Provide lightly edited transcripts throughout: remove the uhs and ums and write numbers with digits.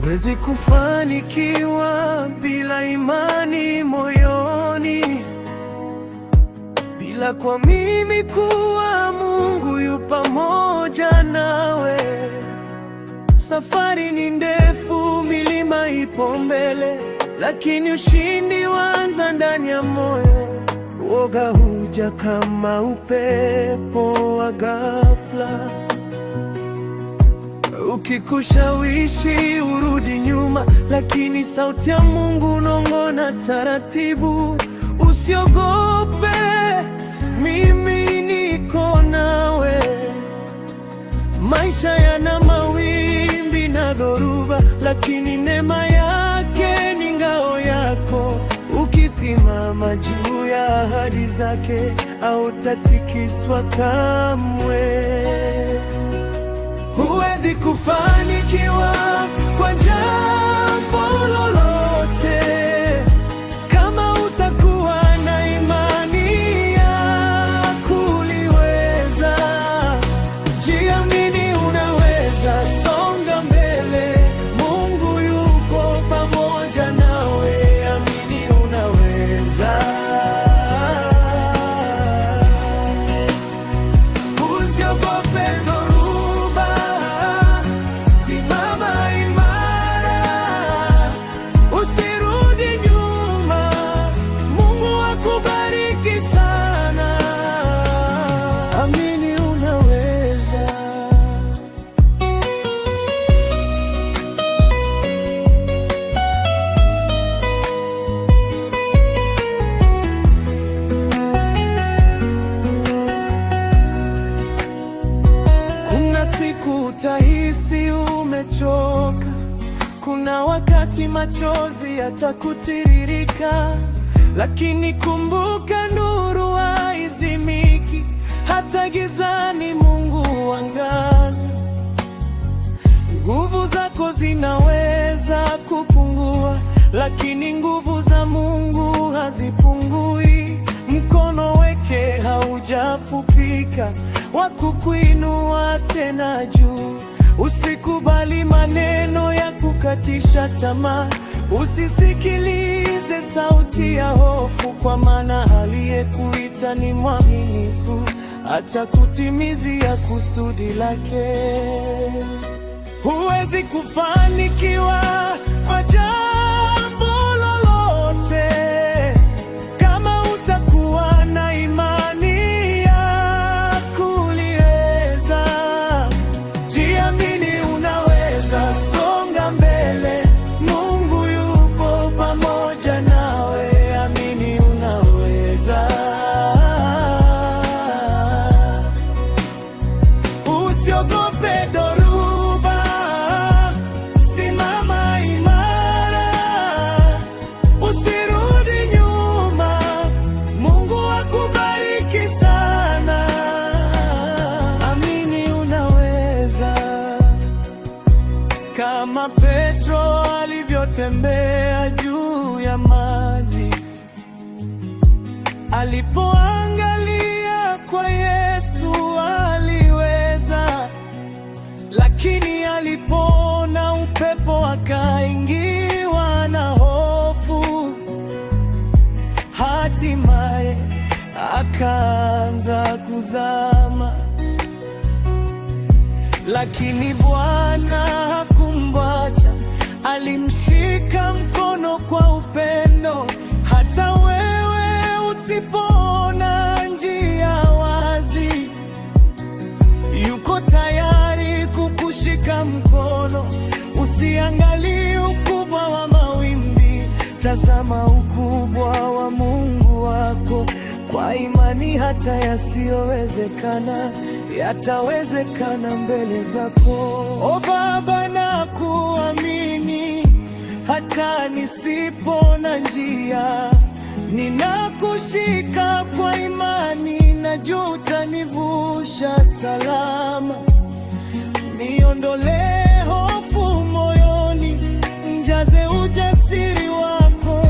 Huwezi kufanikiwa bila imani moyoni, bila kuamini kuwa Mungu yu pamoja nawe. Safari ni ndefu, milima ipo mbele, lakini ushindi huanza ndani ya moyo. Woga huja kama upepo wa ghafla, ukikushawishi urudi nyuma, lakini sauti ya Mungu inong'ona taratibu. Usiogope, mimi niko nawe. Maisha yana mawimbi na dhoruba, lakini neema yake ni ngao yako. Ukisimama juu ya ahadi zake, hautatikiswa kamwe. Huwezi kufanikiwa kwa jambo lolote kama utakuwa na imani ya kuliweza. Jiamini, unaweza, songa mbele, Mungu yuko pamoja nawe. Amini, unaweza. Usiogope dhoruba, simama imara, usirudi nyuma. Mungu akubariki sana. Amini, unaweza. Kuna siku utahisi umechoka, kuna wakati machozi yatakutiririka, lakini kumbuka, nuru haizimiki. Hata gizani Mungu huangaza. Nguvu zako zinaweza kupungua, lakini nguvu za Mungu hazipungui. Mkono wake haujafupika wa kukuinua tena juu. Usikubali maneno ya kukatisha tamaa, usisikilize sauti ya hofu, kwa maana aliyekuita ni mwaminifu, atakutimizia kusudi lake. Huwezi kufanikiwa kwa jambo lolote kama utakuwa na imani ya kuliweza. Jiamini, unaweza, songa mbele, Mungu yupo pamoja nawe. Amini, unaweza. Usiogope dhoruba, simama imara, usirudi nyuma. Mungu akubariki sana. Amini, unaweza. Kama Petro alivyotembea juu ya maji, alipoangalia kwa Yesu aliweza, lakini alipoona upepo akaingiwa na hofu. Hatimaye akaanza kuzama, lakini Bwana hakumwacha, alimshika mkono kwa upendo. Hata wewe usipoona njia wazi, yuko tayari kukushika mkono. Usiangalie ukubwa wa mawimbi, tazama ukubwa wa Mungu wako. Kwa imani hata yasiyowezekana yatawezekana mbele zako. O Baba, nakuamini hata nisipona njia, ninakushika kwa imani, najua utanivusha salama. Niondolee hofu moyoni, mjaze ujasiri wako,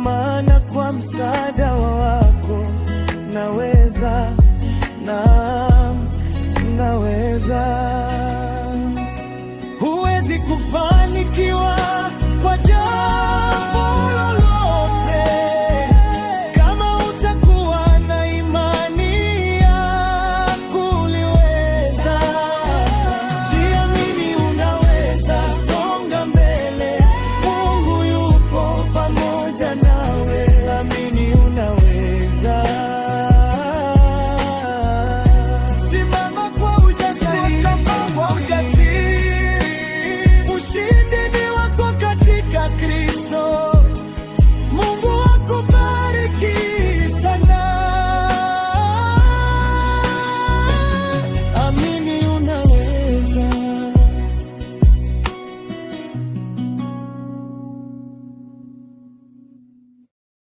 maana kwa msaada wako naweza, naweza. Huwezi kufa